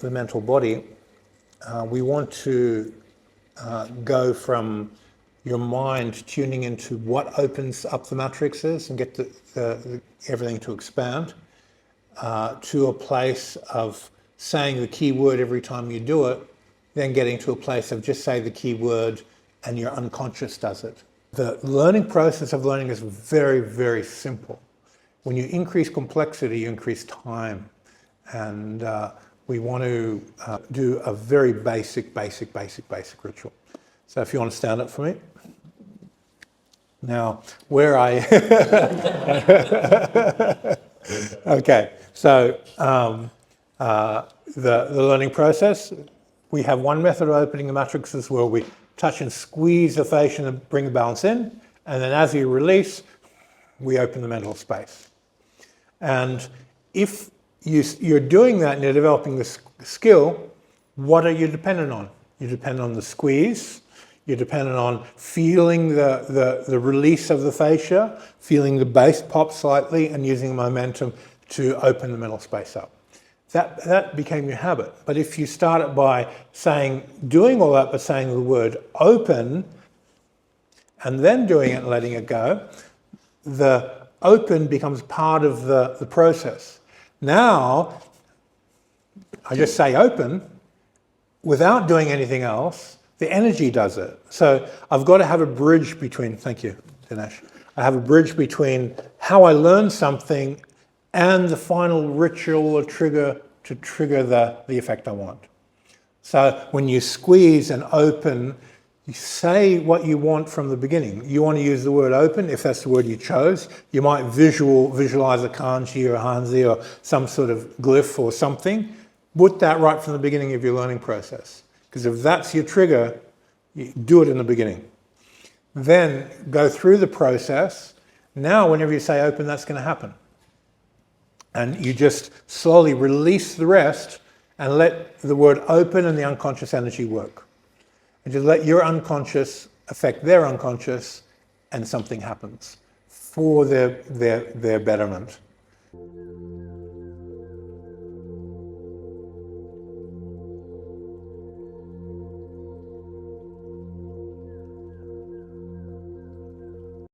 mental body, we want to go from your mind tuning into what opens up the matrices and get everything to expand, to a place of saying the key word every time you do it, then getting to a place of just say the key word and your unconscious does it. The learning process of learning is very, very simple. When you increase complexity, you increase time. And we want to do a very basic ritual. So if you want to stand up for me. Now, where I... Okay, so the learning process, we have one method of opening the matrices where we touch and squeeze the fascia and bring the balance in, and then as you release, we open the mental space. And if you're doing that and you're developing the skill, what are you dependent on? You depend on the squeeze, you're dependent on feeling the release of the fascia, feeling the base pop slightly, and using momentum to open the mental space up. That became your habit. But if you start it by doing all that, but saying the word open, and then doing it and letting it go, the open becomes part of the process. Now, I just say open, without doing anything else, the energy does it. So I've got to have a bridge between, thank you, Dinesh, I have a bridge between how I learn something and the final ritual or trigger to trigger the effect I want. So when you squeeze and open, you say what you want from the beginning. You want to use the word open, if that's the word you chose. You might visualize a kanji or a hanzi or some sort of glyph or something. Put that right from the beginning of your learning process. Because if that's your trigger, you do it in the beginning. Then go through the process. Now, whenever you say open, that's going to happen. And you just slowly release the rest and let the word open and the unconscious energy work. And just let your unconscious affect their unconscious, and something happens for their betterment.